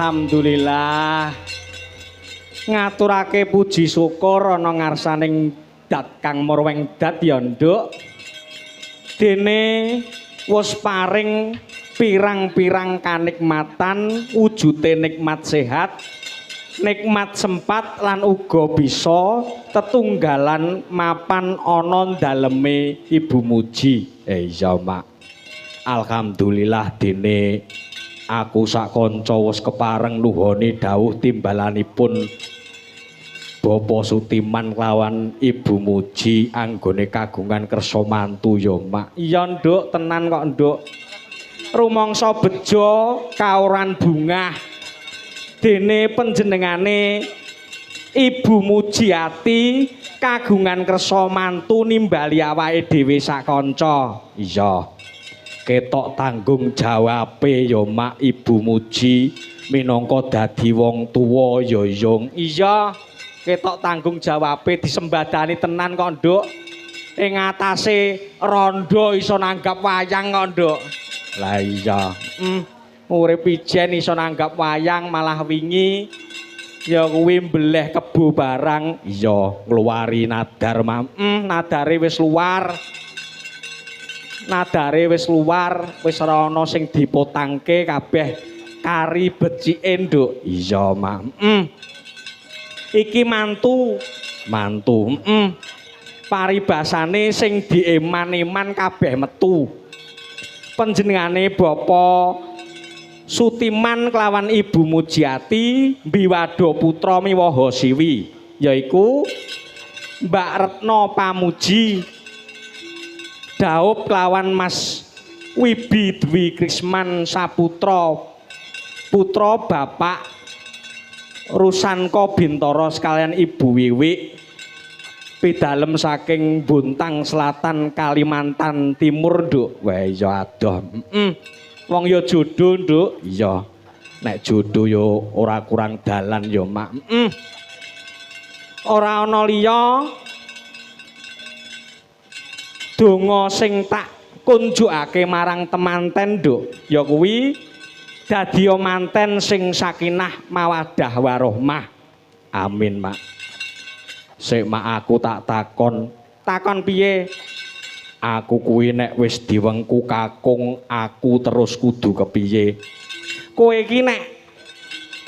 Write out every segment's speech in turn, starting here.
Alhamdulillah ngaturake puji syukur ana ngarsaning Dat Kang Murweng Dat ya Nduk. Dene wis paring pirang-pirang kanikmatan wujute nikmat sehat, nikmat sempat lan uga bisa tetunggalan mapan ana daleme Ibu Muji. Iya Mak. Alhamdulillah dene aku sak kanca wis kepareng nuhoni dawuh timbalanipun Bapak Sutiman lawan Ibu Muji anggone kagungan kersa mantu ya Mak. Iya Nduk, tenan kok Nduk. Rumangsa bejo kauran bungah dene panjenengane Ibu Mujiati kagungan kersa mantu nimbali awake dhewe sak kanca. Iya. Ketok tanggung jawabe ya Mak Ibu Muji minangka dadi wong tuwa ya Yung. Iya, ketok tanggung jawabe disembadani tenan kok Nduk. Ing atase rondo iso nanggap wayang kok Nduk. Lah iya. Urip ijen iso nanggap wayang malah wingi ya kuwi mbleh kebo barang. Iya, ngluwari nadar nadare wis luar. Nadare wis luar, wis ora ana sing dipotangke kabeh kari becike Nduk. Iya, Mak. Iki mantu. Paribasane sing dieman-eman kabeh metu. Panjenengane Bapak Sutiman kelawan Ibu Mujiati mbiwada putra miwaha siwi, yaiku Mbak Retno Pamuji Daup kelawan Mas Wibi Dwi Krisman Saputra putra Bapak Rusanko Bintoro sekalian Ibu Wiwik pidalem saking Bontang Selatan Kalimantan Timur Nduk. Wah iya adoh. Wong ya jodoh Nduk. Iya. Nek jodoh ya ora kurang dalan ya Mak. Ora ana liya donga sing tak kunjukake marang temanten Nduk ya kuwi dadi manten sing sakinah mawaddah warahmah. Amin Mak. Sik Mak aku tak takon piye? Aku kuwi nek wis diwengku kakung aku terus kudu kepiye? Kowe iki nek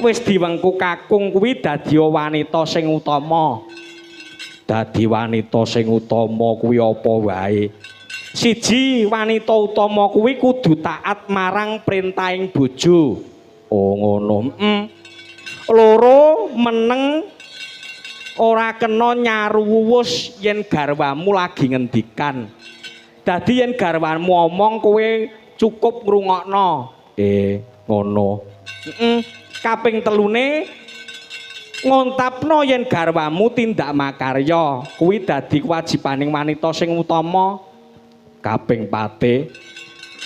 wis diwengku kakung kuwi dadi wanita sing utama. Dadi wanita sing utama kuwi apa wae. Siji, wanita utama kuwi kudu taat marang perintahing bojo. Oh ngono. Loro, meneng ora kena nyaruwus yen garwamu lagi ngendikan. Dadi yen garwamu omong kowe cukup ngrungokno. Ngono. Kaping telune ngontapno yen garwamu tindak makarya kuwi dadi kewajibaning wanita sing utama. Kaping pate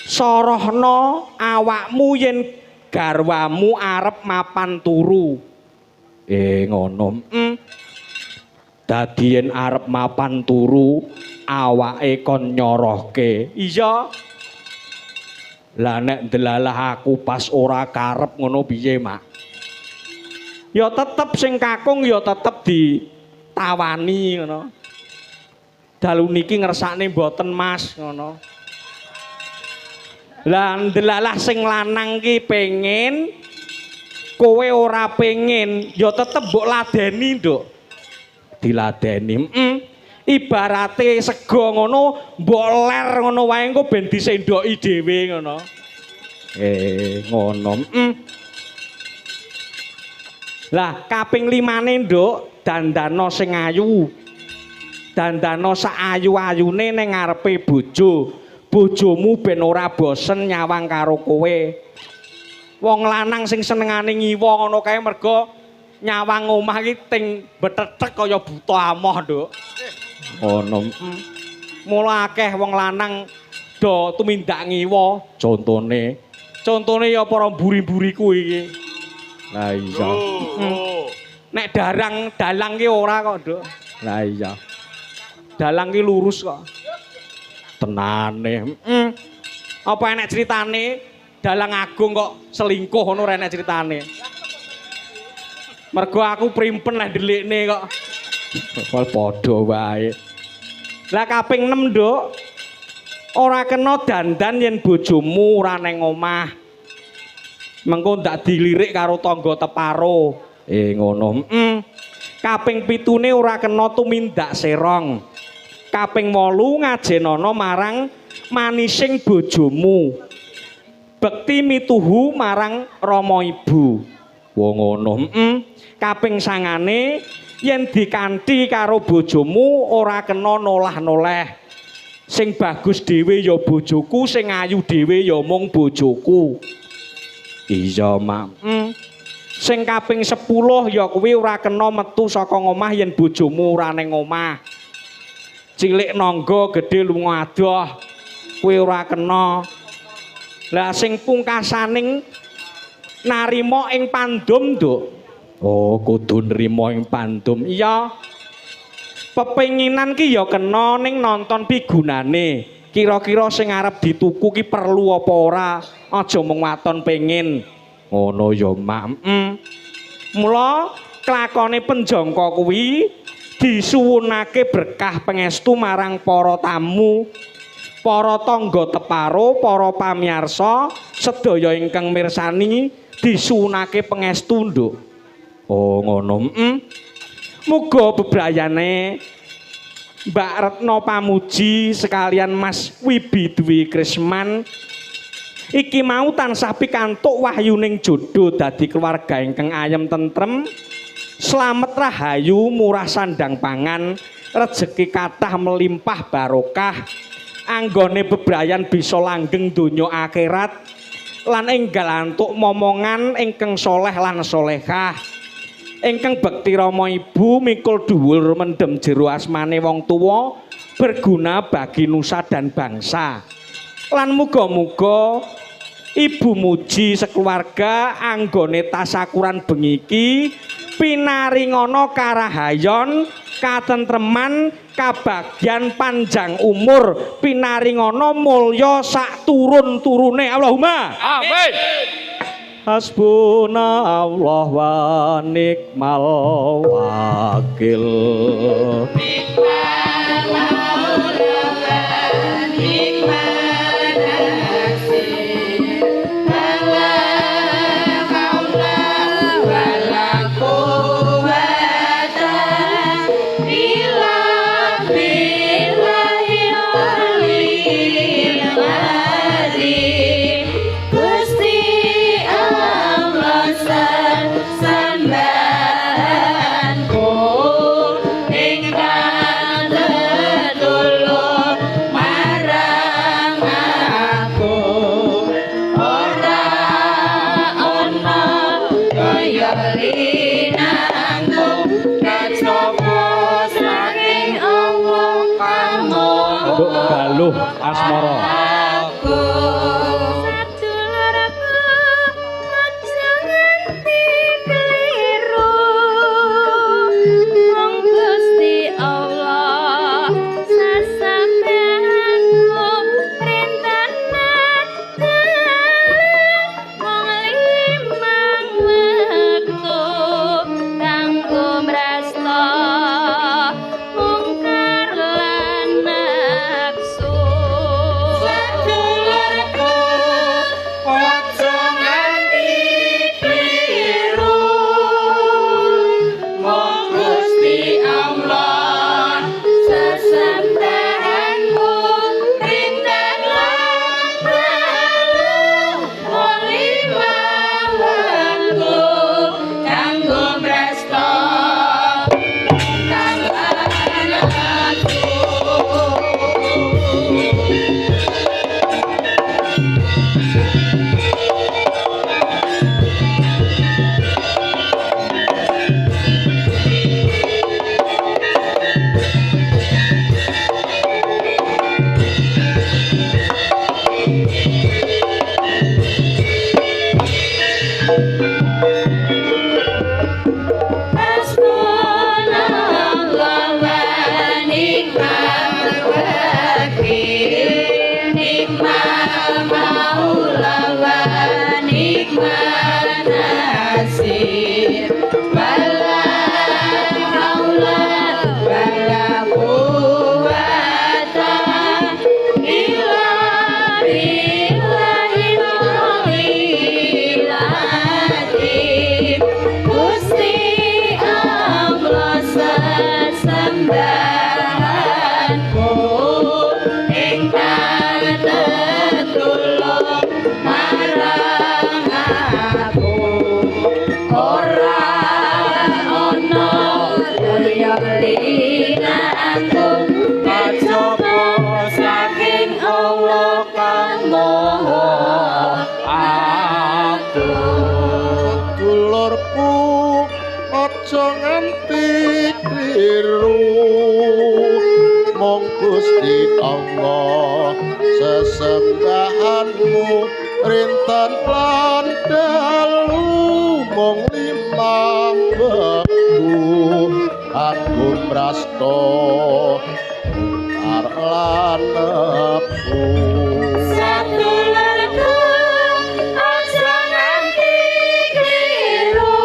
sorohno awakmu yen garwamu arep mapan turu. Ngono. Dadi yen arep mapan turu awake kon nyorohke. Iya. Lah nek delalah aku pas ora karep ngono piye, Mak? Ya tetep sing kakung ya tetep ditawani ngono. Dalu niki ngersakne mboten Mas ngono. Lah delalah sing lanang ki pengen kowe ora pengen ya tetep mbok ladeni, Nduk. Diladeni. Ibarate sego ngono mbok ler ngono wae engko ben disendoki dhewe ngono. Ngono. Lah kaping 5ne, Nduk, dandana sing ayu. Dandana sak ayu-ayune ning ngarepe bojo. Bojomu ben ora bosen nyawang karo kowe. Wong lanang sing senengane ngiwa ngono kae mergo nyawang omah iki ting betetek kaya buta amoh, Nduk. Ngono. Mula akeh wong lanang do tumindak ngiwa, contone ya para mburi-mburi kuwi iki. Lah iya. Nek dalang ki ora kok, Nduk. Lah iya. Dalang ki lurus kok. Tenane. Apa enek ceritane dalang agung kok selingkuh ngono ora enek ceritane. Mergo aku primpen lah delikne kok. Wal padha wae. Lah kaping 6, Nduk. Ora kena dandan yen bojomu ora neng omah. Mengko ndak dilirik karo tangga teparo. Ngono. Kaping 7ne ora kena tumindak serong. Kaping 8 ngajenana marang manising bojomu. Bekti mituhu marang rama ibu. Wong ngono. Kaping 9ne yen dikanthi karo bojomu ora kena nolah-noleh. Sing bagus dhewe ya bojoku, sing ayu dhewe ya mung bojoku. Iya, Mak. Sing kaping 10 ya kuwi ora kena metu saka omah yen bojomu ora ning omah. Cilik nangga gedhe lunga adoh. Kuwi ora kena. Lah sing pungkasaning narima ing pandum, Nduk. Oh, kudu nrimo ing pandum. Iya. Pepenginan ki ya kena ning nonton pigunane. Kira-kira sing arep dituku ki perlu apa ora? Aja mung waton pengin. Ngono ya, Mak. Mula kelakone penjangka kuwi disuwunake berkah pangestu marang para tamu, para tangga teparo, para pamirsa, sedaya ingkang mirsani disuwunake pangestu, Nduk. Oh, ngono. Muga bebrayane Mbak Retno Pamuji sekalian Mas Wibi Dwi Krisman iki mau tansah pikantuk wahyuning jodho dadi keluarga ingkang ayem tentrem, slamet rahayu, murah sandang pangan, rejeki kathah melimpah barokah, anggone bebrayan bisa langgeng donya akhirat, lan enggal antuk momongan ingkang soleh lan solehah. Ingkang bekti rama ibu mikul dhuwur mendem jero asmane wong tuwa berguna bagi nusa dan bangsa. Lan muga-muga ibu muji sekeluarga anggone tasakuran bengi iki pinaringana karahayon, katentreman, kabagyan panjang umur, pinaringana mulya sak turun-turune. Allahumma amin. Hasbunallah wa nikmal wakil. Galuh asmara Gusti aja nganti kliru mong Gusti Allah sesembahanmu rintan lan dalu mong limang wektu aku mrasto lan nafsu Sadulurku aja nganti kliru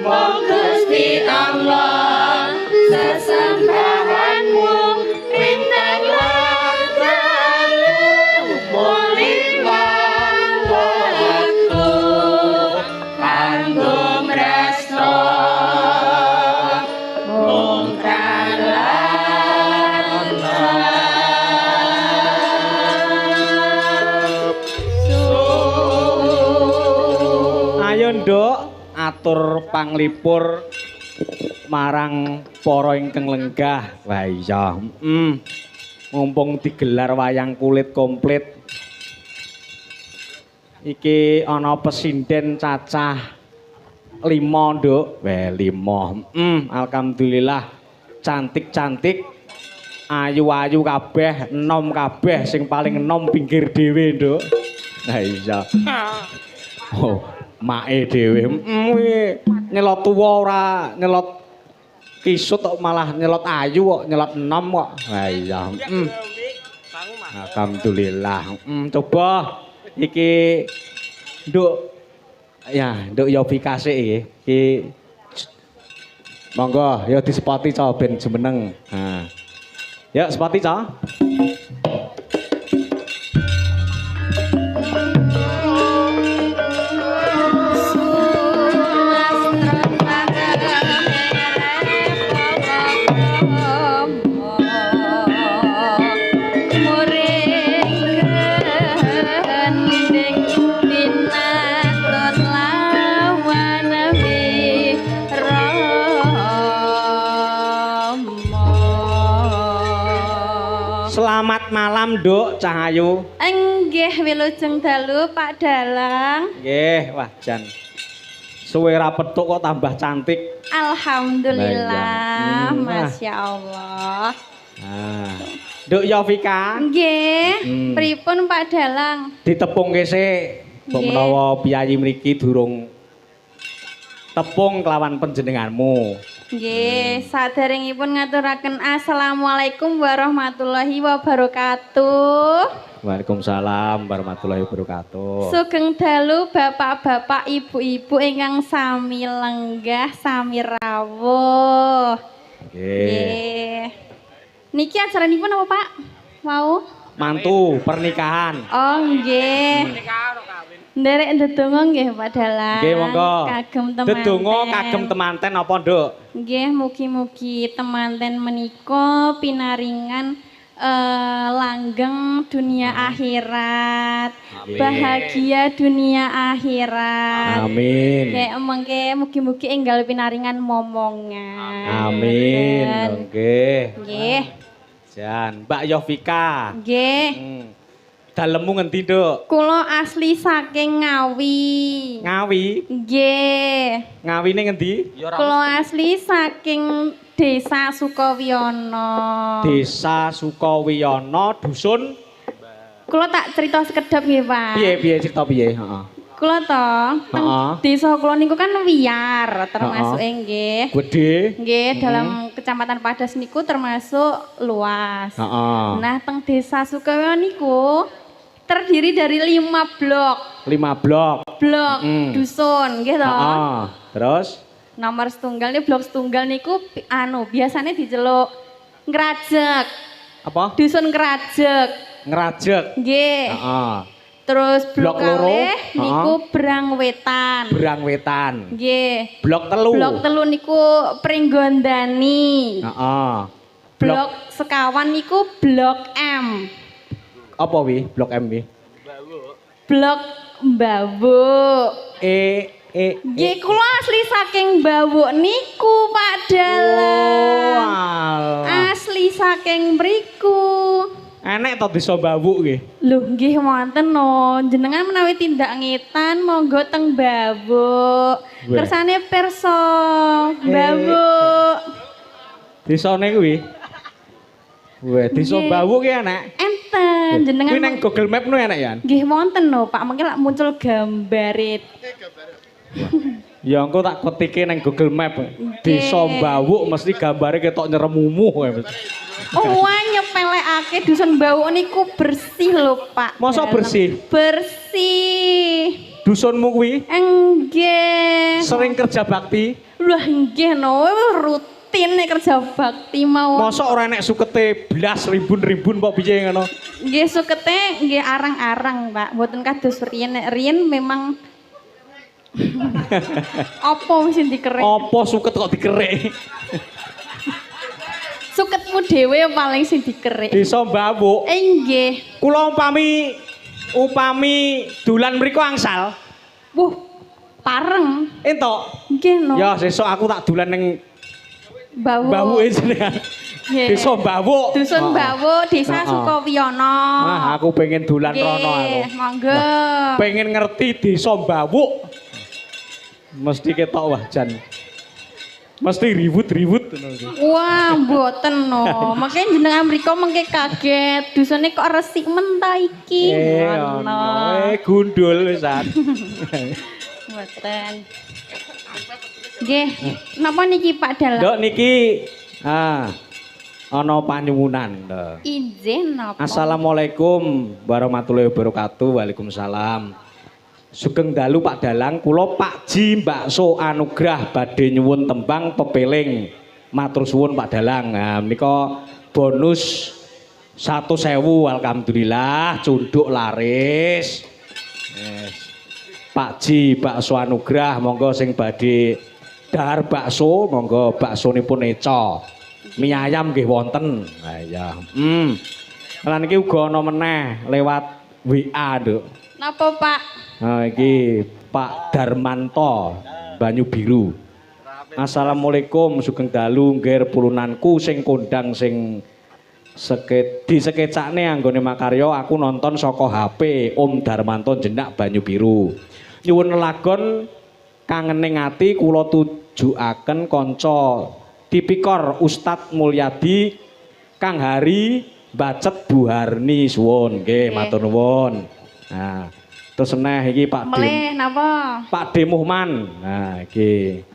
mong Gusti Allah sesembahanmu rinten lan dalu mung limang wektu kanggo mresta mung Ayo nduk atur panglipur marang para ingkang lenggah. Wah iya, mumpung digelar wayang kulit komplit. Iki ana pesinden cacah 5 nduk. Weh 5. Alhamdulillah cantik-cantik. Ayu-ayu kabeh, enom kabeh sing paling enom pinggir dhewe nduk. Nah iya. Oh, make dhewe. Nyelot tuwa ora nyelot kisut kok malah nyelot ayu kok nyelot enom kok. Wah iya. Alhamdulillah. Coba iki nduk ya, nduk Yovika sik iki. Monggo ya disepoti ca ben jumeneng. Nah. Ya sepoti ca. Selamat malam, Nduk Cahayu. Enggih wilujeng dalu Pak Dalang. Nggih, wah jan. Suwe ra petuk kok tambah cantik. Alhamdulillah, Masya Allah. Nah, Nduk Yovika. Nggih, pripun Pak Dalang? Ditepungke sik. Mbok menawa piyayi mriki durung tepung kelawan panjenenganmu. Nggih, saderengipun ngaturaken assalamualaikum warahmatullahi wabarakatuh. Waalaikumsalam warahmatullahi wabarakatuh. Sugeng dalu bapak-bapak, ibu-ibu ingkang sami lenggah, sami rawuh. Nggih. Niki ajaranipun apa, Pak? Mau? Mantu pernikahan. Oh, nggih. Nderek ndedonga nggih Pak Dalang. Nggih monggo. Kagem temanten. Ndedonga kagem temanten apa, Nduk? Nggih, mugi-mugi temanten menika pinaringan langgeng dunia akhirat. Amin. Bahagia dunia akhirat. Amin. Kayak mengke mugi-mugi enggal pinaringan momongan. Amin. Nggih. Nggih. Jan, Mbak Yovika. Nggih. Dalemmu ngendi, Nduk? Kula asli saking Ngawi. Ngawi. Nggih. Ngawine ngendi? Kula asli saking Desa Sukowiyono. Desa Sukowiyono, dusun. Kula tak cerita sekedhap nggih, Pak. Piye cerita piye? Heeh. Kula to, desa kula niku kan wiyar termasuk nggih. Gede. Nggih, dalam Kecamatan Padas niku termasuk luas. Nah, teng Desa Sukowiyono niku terdiri dari 5 blok. 5 blok. Blok dusun nggih to. Terus nomor setunggal nih blok setunggal niku biasanya diceluk ngrajek. apa? Dusun ngrajek. Ngrajek. Nggih. Terus blok kalih niku Berang Wetan. Berang Wetan. Nggih. Blok telu. Blok telu niku Pringgondani. Blok sekawan niku Blok M. Apa wi? Blok M wi? Blok Mbawuk. Nggih, kula asli saking Mbawuk niku, Pak Dalang. Oh, asli saking mriku. Enek to desa Bawuk nggih. Lho nggih wonten no. Jenengan menawi tindak ngitan monggo teng Bawuk. Weh. Kersane pirsa Bawuk. Desane kuwi. Weh, desa Nggih. Bawuk ki enek. Enten jenengan. Kuwi nang Google Map nu enek ya. Nggih wonten no Pak, mengki lak muncul gambare. Ya engko tak ketike nang Google Map. Desa Bawuk mesti gambare ketok nyeremumuh. Oh, nyepelekake dusun Bawuk niku bersih lho, Pak. Masa bersih? Bersih. Dusunmu kuwi Enggih. sering kerja bakti? Lah nggih no, rutin nek kerja bakti mau. Masa ora enek sukete blas ribun-ribun kok piye ngono? Nggih sukete nggih arang-arang, Pak. Mboten kados riyen. Nek riyen memang apa sing dikerik? Apa suket kok dikerik? Suketmu dhewe paling sing dikerik. Desa Bawuk. Nggih. Kula upami dolan mriku angsal. Wuh, pareng. Entuk. Nggih no. Ya sesuk aku tak dolan ning Bawuk. Bawuke jenengan. Nggih. Desa Bawuk. Dusun Heeh. Bawuk, Desa Heeh. Sukowiyono. Nah, aku pengen dolan rono aku. Nggih, monggo. Pengen ngerti desa Bawuk. Mesti ketok wah jan. Mesti ribut-ribut ngono iki. Wah, mboten no. Makanya jenengan mriko mengke kaget. Dusune kok resik men ta iki. Ngono. Gundul wisan. Mboten. Nggih, napa niki Pak Dalang? Nduk niki ana panyuwunan. Izin napa? Assalamualaikum warahmatullahi wabarakatuh. Waalaikumsalam. Sugeng dalu Pak Dalang, kula Pak Ji Bakso Anugrah badhe nyuwun tembang pepeling. Matur suwun Pak Dalang. Nah, menika bonus 1.000 alhamdulillah cunduk laris. Yes. Pak Ji Bakso Anugrah monggo sing badhe dahar bakso monggo baksonipun eca. Mie ayam nggih wonten. Nah ya. Lan iki uga ana meneh lewat WA, Nduk. Napa Pak? Nah, iki Pak Darmanto Banyu Biru. Assalamualaikum sugeng dalu ngger pulunanku sing kondang sing disekecakne anggone makarya aku nonton saka HP Om Darmanto Jenak Banyu Biru. Nyuwun lelagon kangening ati kula tujukaken kanca tipikor Ustadz Mulyadi Kang Hari Bacet Buharni suwun nggih matur nuwun. Nah, terus neh iki Pak Meleh napa? Pak Demuhman. Nah, iki.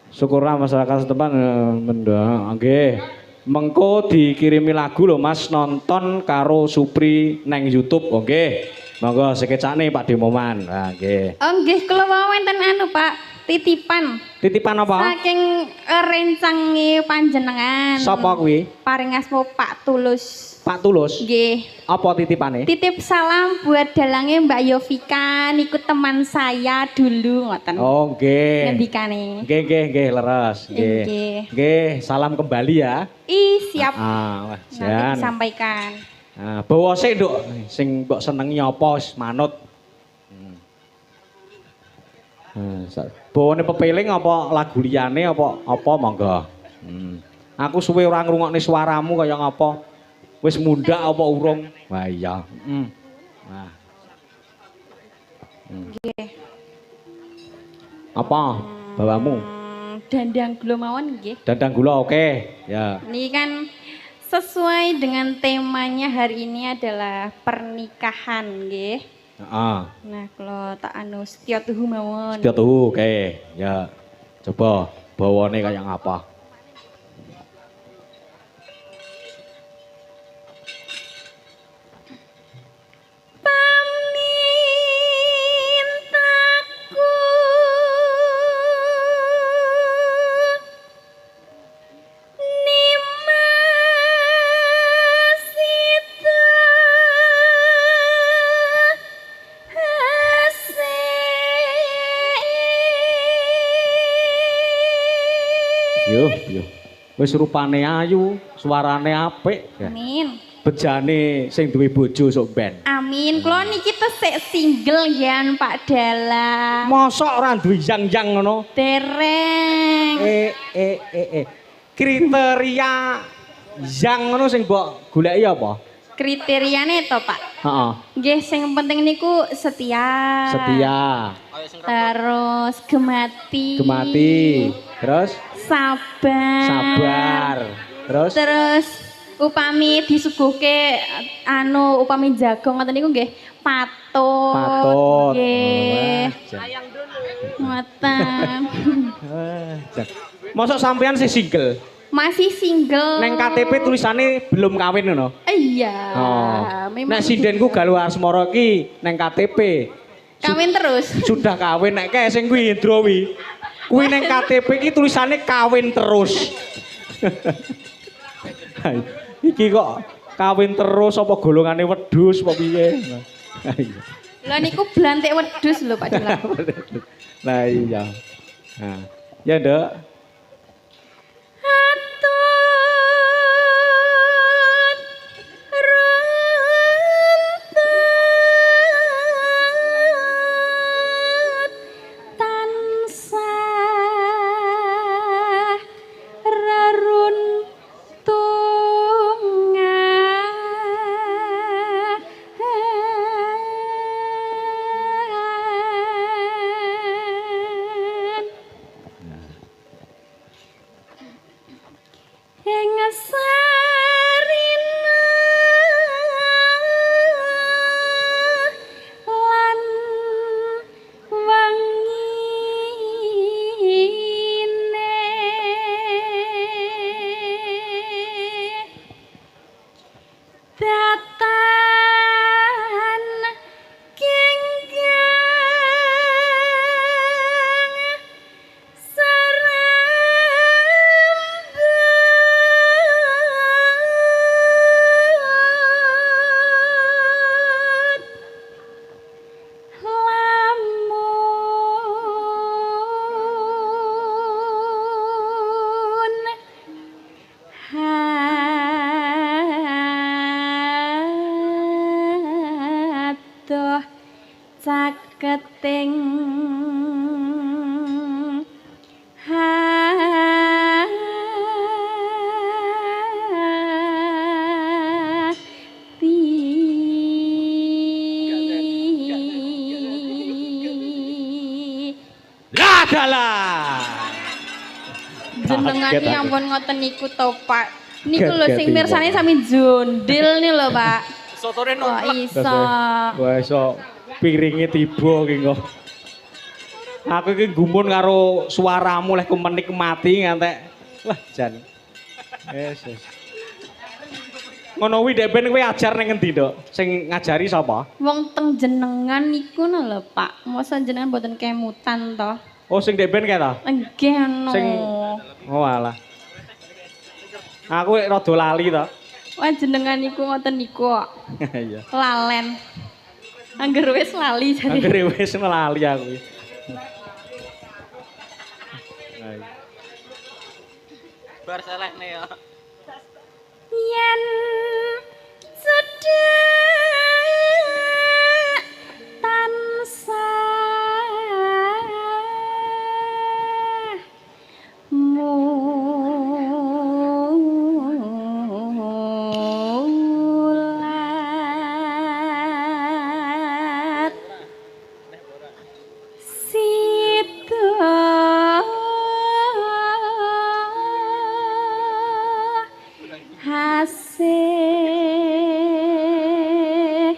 Syukurlah masyarakat setempat mendang. Nggih. Mengko dikirimi lagu lho Mas nonton karo Supri nang YouTube. Oh nggih. Monggo sekecane Pak Demuhman. Nah, nggih. Oh nggih, kula wonten anu Pak, titipan. Titipan apa? Saking rencange panjenengan. Sapa kuwi? Paring asma Pak Tulus. Pak Tulus. Nggih. Apa titipane? Titip salam buat dalangnya Mbak Yovika, niku teman saya dulu ngoten. Oh, nggih. Ngendikane. Nggih, leres. Nggih. Nggih. Nggih, salam kembali ya. Siap. Wah, Nanti jan. disampaikan. Nah, bawa sik, Nduk. Sing mbok senengi apa wis manut. Bawane pepeling apa lagu liyane apa monggo. Aku suwe ora ngrungokne suaramu kaya ngapa. Wis mundhak apa urung? Wah iya. Nah. Nggih. Apa bawamu? Dandang gula mawon nggih. Dandang gula oke. Ya. Ini kan sesuai dengan temanya hari ini adalah pernikahan nggih. Heeh. Nah, kalau tak anu setia tuhu mawon. Setia tuhu oke. Ya. Coba bawane kaya ngapa? Yo. Wis rupane ayu, suarane apik. Amin. Bejane sing duwe bojo sok ben. Amin. Kula niki tesik single yan Pak Dalang. Mosok ora duwe yang-yang ngono? Dereng. Kriteria Yang ngono sing mbok goleki apa? Kriteriane to, Pak. Heeh. Nggih, sing penting niku setia. Setia, Terus gemati. gemati, terus Sabar. sabar. Terus upami disuguhke upami jagung ngoten niku nggih patut. patut. Nggih. Ayang Ngoten. Mosok sampean sih single? Masih single. Neng KTP tulisannya belum kawin ngono. Iya. Oh. Memang Nek sindenku Galuh Asmara ki neng KTP kawin terus. sudah kawin, nek kae sing kuwi Indrawi. Kuwi neng KTP ki tulisannya kawin terus. Iki kok kawin terus apa golongane wedhus apa piye? Lah niku blantik wedhus lho Pak Dilan. Nah iya. Nah, ya Nduk. Caketing jenengane ampun ngoten niku to Pak. Niku lho sing mirsani sami jondil nih lho Pak. Sotore Wah iso. Wah iso piringe tiba ki kok. Aku iki gumun karo suaramu leh ku menikmati ngantek. Wah jan. Yes. Ngono kuwi dek ben kowe ajar ning endi, Nduk? Sing ngajari sapa? Wong teng jenengan niku lho Pak. Mosok jenengan mboten kemutan to. Oh sing dek ben kae ta? Nggih no. Sing oh alah. Aku rada lali to. Wah jenengan niku ngoten niku kok. Iya. Lalen. Angger wis lali jare. Angger wis lali aku. Bar selehne ya. Yen sedek tansah mulat sida hasih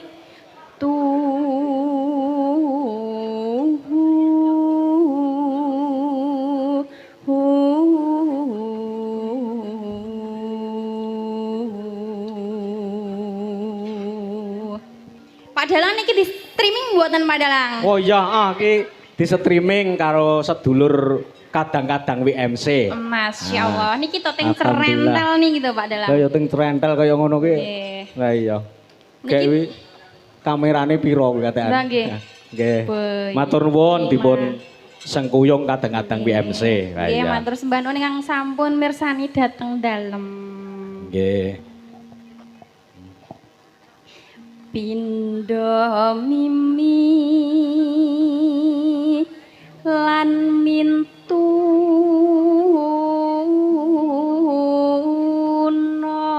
Pak Dalang niki di streaming buatan Pak Dalang. Oh iya, ki di streaming karo sedulur kadang-kadang WMC. Masya Allah, niki to teng Alhamdulillah. cerentel nih gitu Pak Dalang. Kaya teng trentel kaya ngono ki. Nggih. Lah iya. Niki- Kayak wi kamerane piro kuwi katekan. Lah, nggih. Nggih. Boy. Matur nuwun Nggih, dipun Mas. sengkuyung kadang-kadang WMC. Lah Nggih, iya. matur sembah nuwun ingkang sampun mirsani dateng dalem. Nggih. Pindha mimi lan mintuna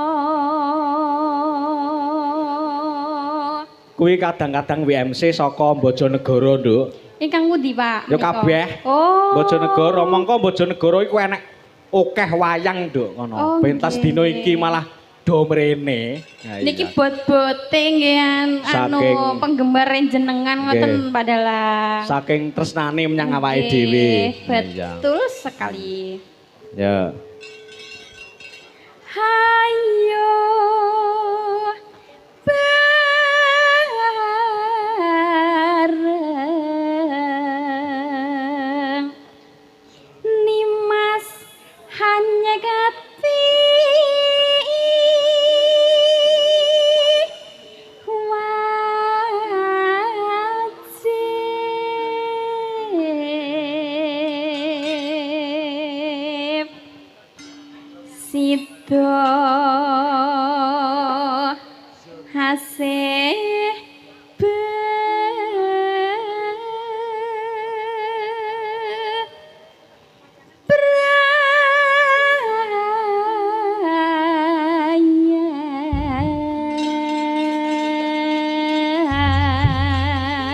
kuwi kadang-kadang WMC saka Bojonegoro, Nduk. Ingkang pundi, Pak? Ya Menika? kabeh. Oh. Bojonegoro, mongko Bojonegoro iku enek akeh wayang, Nduk, ngono. Oh, Pentas nggih. dina iki malah do mrene. Nah, Niki iya. bot-bote nggih anu Saking- penggemar jenengan ngoten Nggih. padalah. Saking tresnane menyang awake Nggih, dhewe. Iya. Betul sekali. Ya. Hayo bareng Nimas hanya gati wajib Sido hasih Nggih.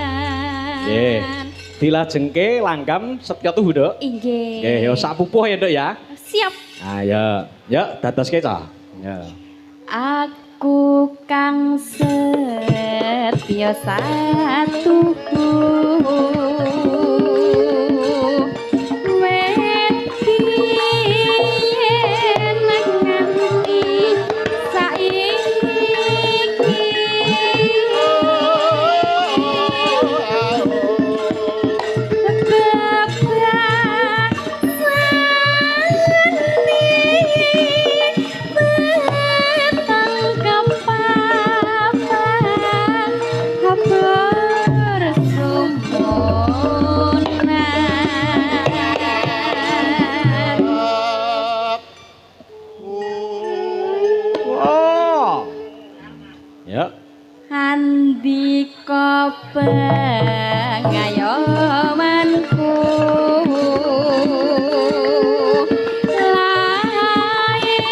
bebrayan. Dilajengke langgam Setya Tuhu, Nduk. Inggih. Nggih, ya sak pupuh ya, Nduk ya. Siap. Ayo, ya dadoske ta. Ya. Aku kang setya satuku wedi yen nganti Oh. Ya. Andika pengayomanku lahir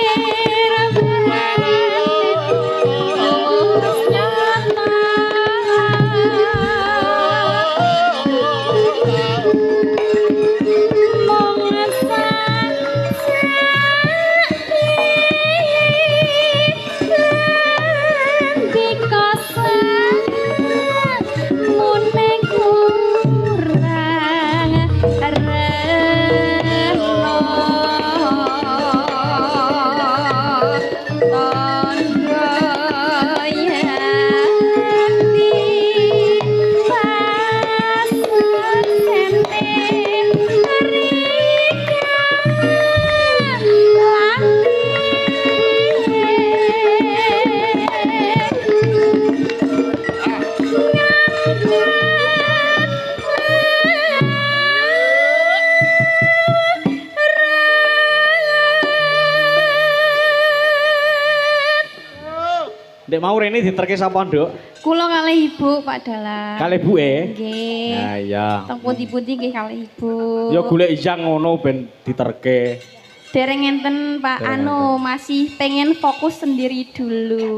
Ndek mau rene diterke sapa, Nduk? Kula kalih ibu Pak Dalang. Kalih buke. Nggih. Nah, iya. Teng pundi-pundi nggih kalih ibu. Ya golek ijang ngono ben diterke. Dereng enten Pak Dereng anu masih pengen fokus sendiri Oh, dulu.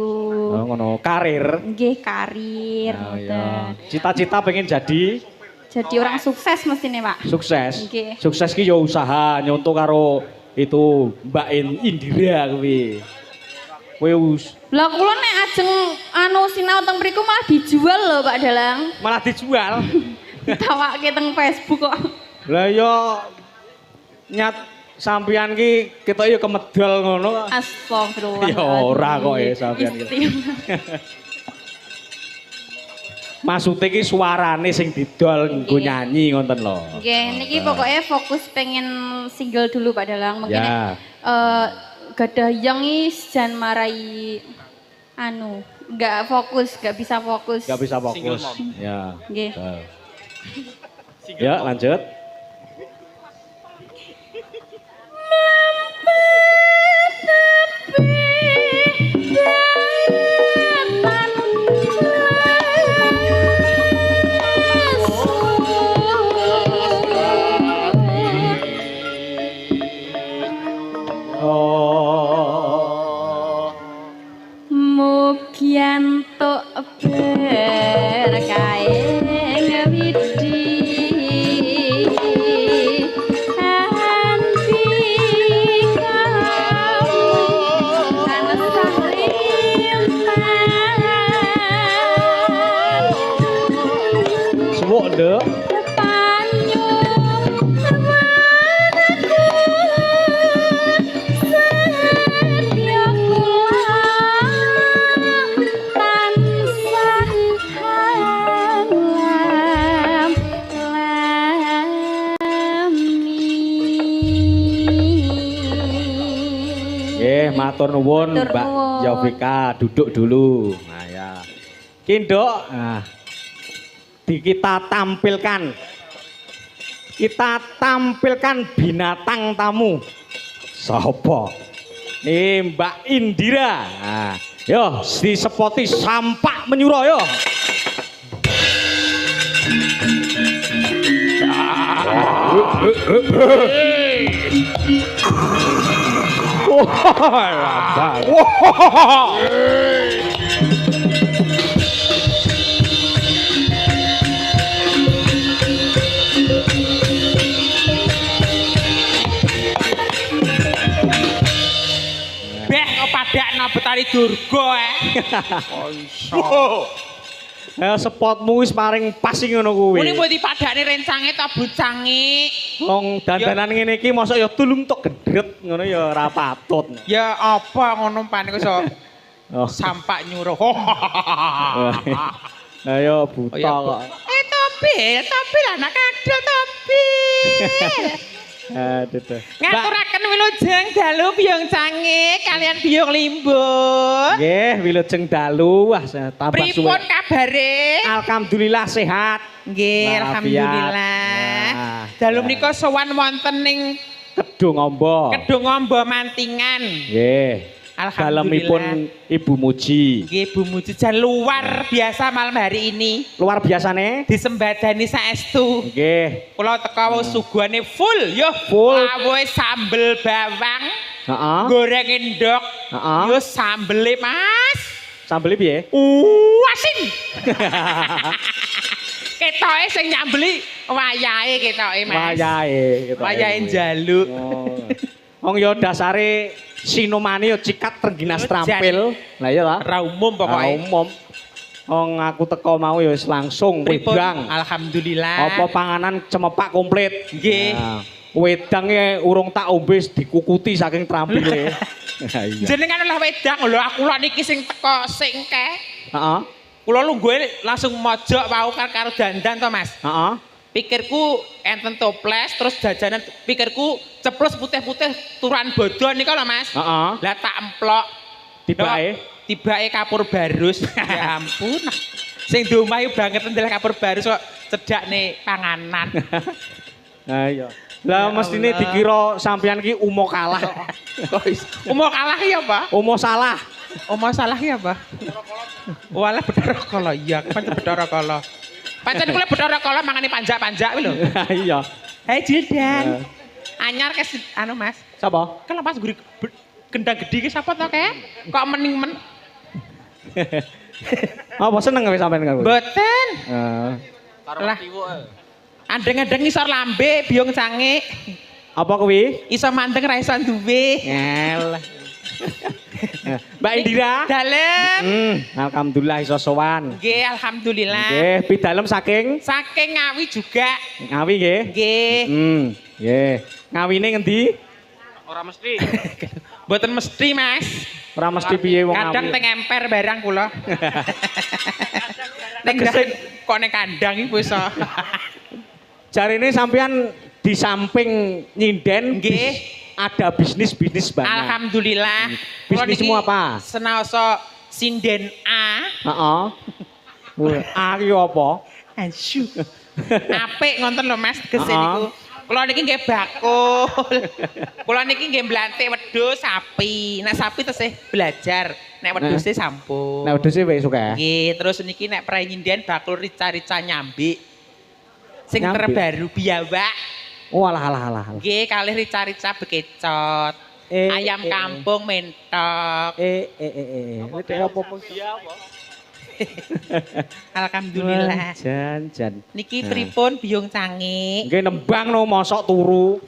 ngono. Karir. Nggih karir Oh, ngoten. iya. Cita-cita pengen jadi Jadi orang sukses mestine Pak. sukses. Nggih. Sukses ki ya usaha nyonto karo itu Mbak Indira kuwi. Kowe Lah kula nek ajeng anu sinau teng mriku malah dijual lho Pak Dalang. malah dijual. Ditawake teng Facebook kok. Lah ya nyat sampeyan ki ketok ya kemedal ngono. Astagfirullah. Ya ora kok sampeyan ki. Maksudnya ki suarane sing didol nggo nyanyi ngoten lho. Nggih, niki pokoknya fokus pengen single dulu Pak Dalang. Mungkin Ya. gadah yang jan marai anu, enggak fokus, enggak bisa fokus. Gak bisa fokus. Ya. Nggih. Betul. Ya, lanjut. Oh. Mugian tok matur nuwun Matur Mbak nuwun. Yovika, duduk dulu. Nah ya. Kindok, nah, kita tampilkan. Kita tampilkan binatang tamu. Sopo? Mbak Indira. Nah, yo disepoti sampak menyuro yo. Beh kok padakno Betari Durga Spotmu wis paring pas sing ngono kuwi. Muni mbok dipadakne rencange ta bucange. Wong dandanan ngene iki mosok ya tulung tok gendret ngono ya ora patut. Ya apa ngono panik iso Oh. sampak nyuruh. Ayo buta kok. Topi lah anak kadal topi. Aduh. Mbak, Ngaturaken wilujeng dalu biyong cange kalian biyong limbun. nggih wilujeng dalu wah tambah suwe. Pripun kabare? Alhamdulillah sehat. Nggih, Walafiat. alhamdulillah. Nah, Dalu ya. menika sowan wonten ning Kedung Ombo. Kedung Ombo Mantingan. Nggih. Alhamdulillah. Dalemipun Ibu Muji. Nggih, Bu Muji jan luar biasa malam hari ini. Luar biasane. Disembadani saestu. Nggih. Kula teka wis suguhane full yo. Full. Lawuhe sambel bawang, Heeh. goreng endok. Heeh. Yo sambele, Mas. Sambel piye? Asin. Ketoke sing nyambeli wayahe ketoke, Mas. Wayahe gitu. Wayahe njaluk. Oh. Wong yo dasare sinomane yo cikat Trengginas trampil. Lah iya ta? Ra umum Ora pokoke. umum. Wong aku teko mau ya wis langsung Pripun? wedang. Alhamdulillah. Apa panganan cemepak komplit. Nggih. Nah, wedange urung tak ombe dikukuti saking trampile. Ha iya. Jenengan lah wedang lho aku lho niki sing teko sing ke. Heeh. Kula lungguhe langsung mojok wau karo dandan to, Mas. Heeh. Pikirku enten toples terus jajanan pikirku ceplos putih-putih turan bodon nika lho, Mas. Heeh. Lah tak emplok Tibake. tibake kapur barus. Ya ampun. Sing domayu banget ndel kapur barus kok cedakne panganan. Nah iya. Lah Ya mestine Allah. dikira sampean ki umo kalah. Umo kalah ya, Pak? Umo salah. Umo salah ya, Pak? Walah Bathara Kala. Iya, pancen Bathara Kala. Pancen kula Bathara Kala mangane panjak-panjak kuwi lho. Ha iya. Hei Jildan. Anyar kes anu Mas. Sapa? Kan pas guri gendang gede ki sapa to kek? Kok mening men? Apa seneng kowe sampean karo? Mboten. Heeh. Lah. Andeng-andeng ngisor lambe biung cange. Apa kuwi? Iso mandeng ra iso duwe. Ngel. Mbak Indira. Dalem. Alhamdulillah iso sowan. Nggih, alhamdulillah. Nggih, pidalem saking Saking Ngawi juga. Ngawi nggih. Nggih. Nggih. Ngawine ngendi? Ora mesti. Mboten mesti, Mas. Ora mesti piye wong Kadang Ngawi. teng emper barang kula. Ning kok ning kandang iki iso. Jarine sampean di samping nyinden Nggih. ada bisnis-bisnis banyak. Alhamdulillah. Bisnismu apa? Senaosa sinden A. Heeh. A ki apa? Asyuh. Apik ngonten lho Mas tegese Heeh. niku. Kula niki nggih bakul. Kula niki nggih mblantik wedhus sapi. Nek sapi tesih belajar, nek wedhuse sampun. Nah, wedhuse wis suka. Nggih, terus niki nek prai nyinden bakul rica-rica nyambik. Sing Nyambik? terbaru biawak. Oh alah. Nggih, kalih rica-rica bekecot. Ayam kampung mentok. Lek apa-apa Alhamdulillah. Jan. Niki pripun biung cange. Nggih nembang no mosok turu.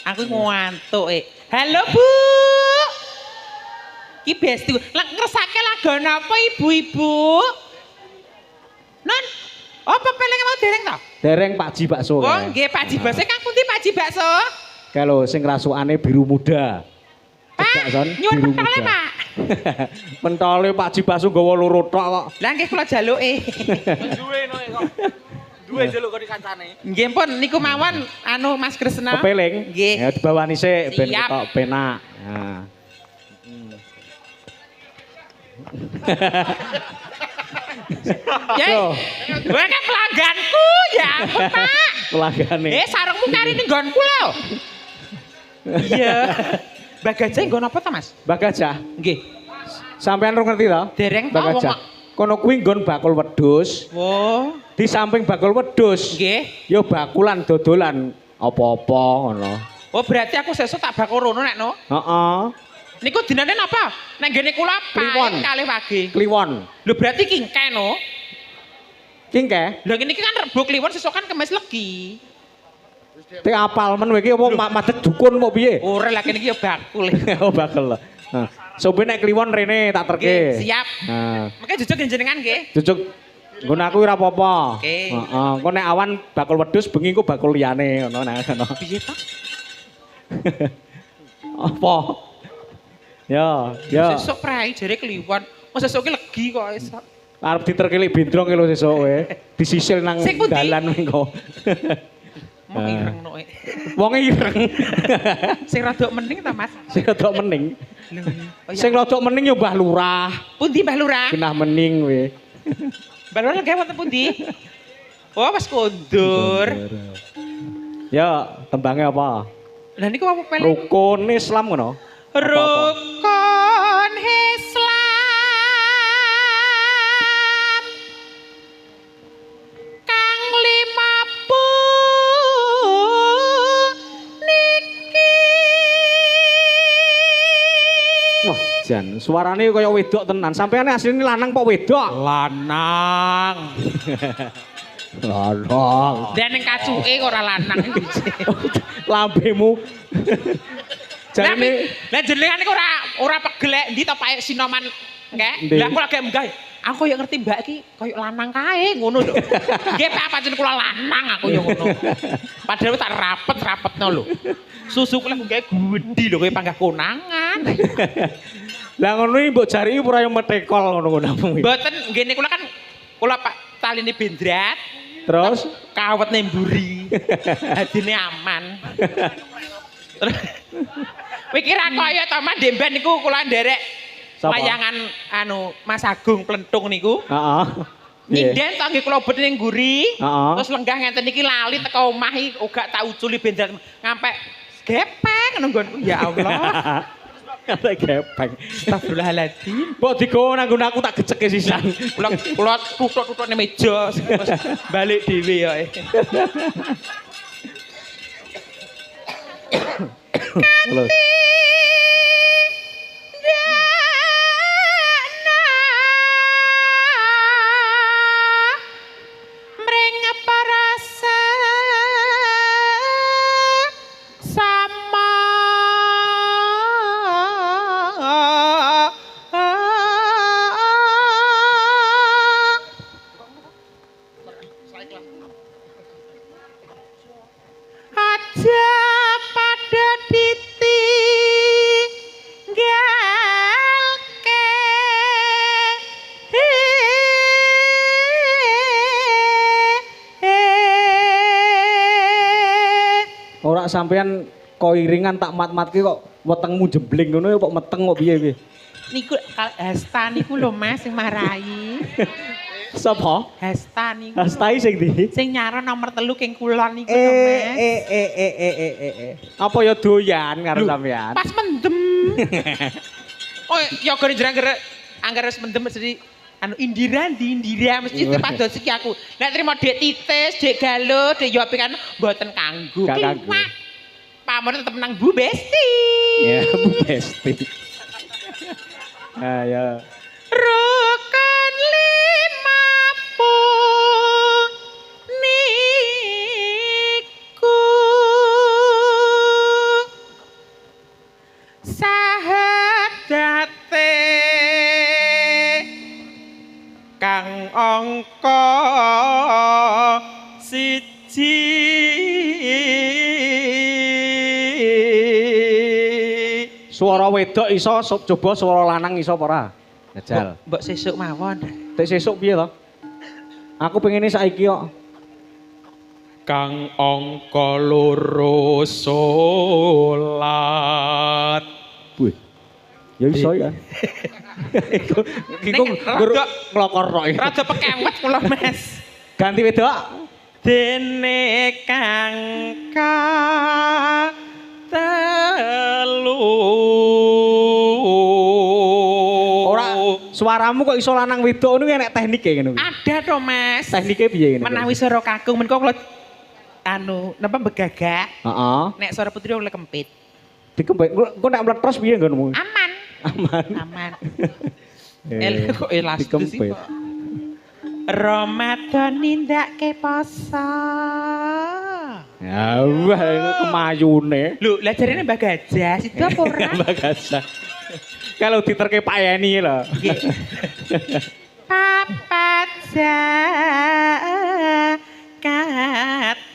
Aku ngantuk Halo Bu. Ki besti. Lah ngersake lagu napa ibu-ibu? Non. Apa peleng mau dereng to? Dereng Pak Ji bakso. Oh nggih Pak Ji bakso. Kang pundi Pak Ji bakso? Kalau sing rasukane biru muda. Cedak son Nyuwun biru pentole, muda. Pak. Pentole Pak Ji bakso nggawa loro tok kok. Lah nggih kula jaluke. Duwe no kok. Duwe jaluk kok dikancane. Nggih pun niku mawon anu Mas Kresna. Kepeling. Nggih. Ya dibawani sik ben Siap. ketok penak. Nah. Ya, gue kan pelangganku ya ampun Pak. Pelagane. Sarungmu kari ini nggonku lho. Iya. Mbak Gajah nggon apa ta Mas? Mbak Gajah, Nggih. sampean ora ngerti to? Dereng Mbak tau wong. Gajah. Kono kuwi nggon bakul wedhus. Oh, Di samping bakul wedhus, nggih. ya bakulan dodolan apa-apa ngono. Oh, berarti aku sesuk tak bakul rono nek no. Heeh. Niku dinane napa? Nang ngene kula Kliwon. pae kalih wage. Kliwon. Lho berarti kingke no. Kingke, Lho ngene iki kan rebo kliwon sesuk kan kemis legi. te apal men kowe iki apa madeg dukun apa piye? Ora lah kene iki ya bakul. Oh bakul. Nah, sobe nek kliwon rene tak terke. Nggih, siap. Nah, Mengke jujug jenengan nggih. jujuk nggon aku ora apa-apa. Oke. Heeh, engko nek awan bakul wedhus bengi ku bakul liyane ngono nah ngono. Piye to? Apa? Ya, ya. Sesuk prai jare kliwon. Mas sesuk ki legi kok esuk. Arep diterkelik bindrong ki lho sesuk kowe. Disisil nang Sing pundi? dalan engko. Mau ireng no. Wonge ireng. Sing rada mending ta Mas? Sing rodok mening. Lho. Oh, ya. Sing rodok mening ya Mbah Lurah. Pundi Mbah Lurah? Genah mening kowe. Mbah Lurah lagi wonten pundi? Oh, Mas kondur. Ya, tembangnya apa? Lah niku apa pele? Rukun Islam ngono. Rukun Islam kang 50 niki. Wah, jan suarane kaya wedok tenan. Sampeyan asline lanang apa wedok? Lanang. Lanang. Dan ning kacuke kok ora lanang iki. Lambemu. Jarine Lah jenengan niku ora pegel ndi to Pak Sinoman nggih. Ndi? Lah aku lagi enggak. Aku ya ngerti Mbak iki koyo lanang kae ngono lho. Nggih Pak pancen kula lanang aku ya ngono. Padahal tak rapet-rapetno lho. Susu kula nggae gedhi lho kowe panggah konangan. lah ngono iki mbok jari ora yo metekol ngono-ngono. Mboten nggih kula kan kula Pak taline bendrat. Terus Kawet nemburi. Adine aman. Terus kowe kira kaya to Mas Demben niku kula nderek Sapa? layangan anu Mas Agung Plentung niku. heeh. Nyinden to nggih kula bet ning guri. Heeh. Terus lenggah ngenten iki lali teko omah iki uga tak uculi bendrat ngampe gepeng ngono nggonku. Ya Allah. Kata gepeng. Astagfirullahaladzim. Mbok digowo nang nggon aku tak geceke sisan. Kula tutuk-tutuk ning meja terus balik dhewe ya. Lho. Mring para sama aja pada ditinggalke Ora sampean koiringan tak mat-matke kok wetengmu jembling ngono ya kok meteng kok piye piye. niku Hesta niku lho Mas sing marahi. Sapa? Hesta niku. Hastai sing ndi? Sing nyaron nomor 3 king kulon niku lho Mas. Apa ya doyan karo sampean? Pas mendem. Oh, ya gone jrang anggar wis mendem mesti anu Indira mesti pados iki aku. Nek trimo Dek Titis, Dek Galuh, Dek Yopi kan mboten kanggo. Gak kanggo. Kliwat. Pamor tetep nang Bu Besti. Ya, Bu Besti. Ya. Rukun 50 niku sahadate kang angka siji Suara wedok iso, coba suara lanang iso apa ora? Jajal. Mbok sesuk mawon. Tek sesuk piye to? Aku pengene saiki kok. Kang angka loro salat. Wih. Ya iso ya. Iku rada nglokor tok. rada pekewet kula Mas. Ganti wedok. Dene kang telu. Ora suaramu kok iso lanang wedok ngono enek teknike ngono. Ada to Mas. Teknike piye ngene? Menawi suara kakung menika kula napa begagak. Heeh. Nek suara putri oleh kempit. Dikempet. Kok nek mletros piye nggonmu? Aman. Aman. Aman. Kok elastis sih dikempet. kok. Ramadan nindake poso. Ya wah kemayune. Lho, lah jarene Mbak Gajah itu apa ora? Mbak Gasa. Kalau diterke Pak Yeni lho. Papat zakat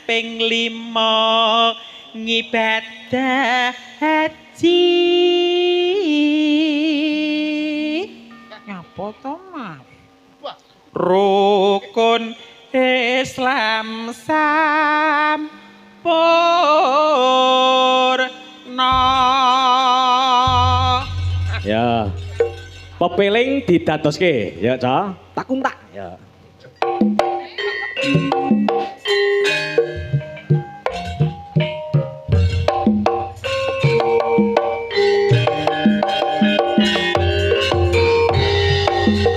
ping 5 ngibadah haji. Nyapa to, Mas? Rukun Islam sampurna. Ya. Pepeling didadoske, ya, Ca. Tak kuntak. Ya.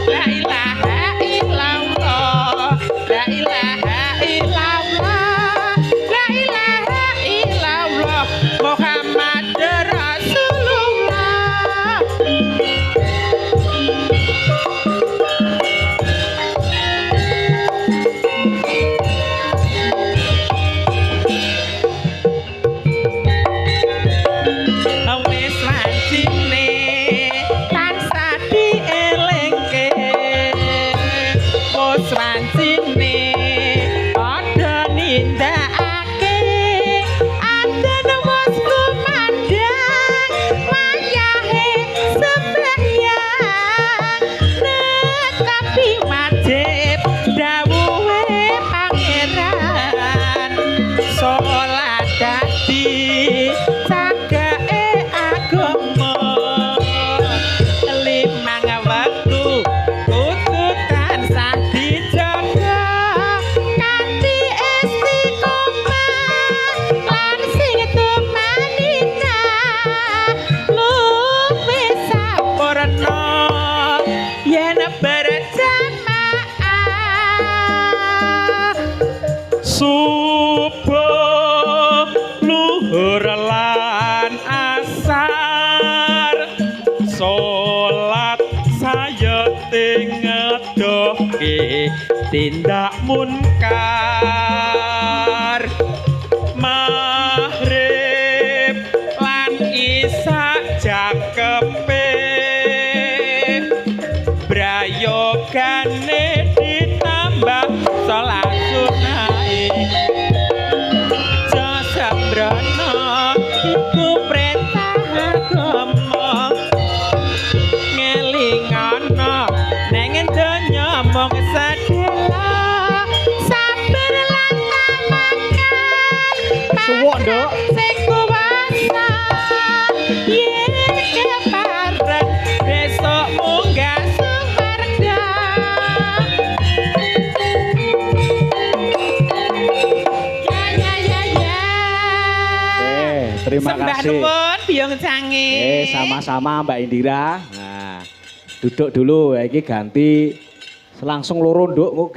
La ilaha illallah, la ilaha illallah, la ilaha illallah, Muhammad Rasulullah. Wis wajine tansah dielingke, wis wajine padha nindakake, aden wis kumandhang wayahe sembahyang, tapi wajib dawuhe pangeran, salat dadi cagake agama, limang wektu kudu tansah dijaga kanthi istiqomah lan sing tumanina luwih sampurna yen berjamaah. Subuh luhur lan asar salat sayete ngedohke tindak munkar, maghrib lan isya jakepe brayogane ditambah salat sunahe. Sembrono iku perintah agama, ngelingono neng donya mung sedela, sabar lan tamakan Suwuk, Nduk. sing kuwasa yen kepareng besok munggah suwarga. Terima Sembah kasih. nuwun Biyong Cange. Sama-sama Mbak Indira. Nah, duduk dulu, iki ganti langsung loro nduk,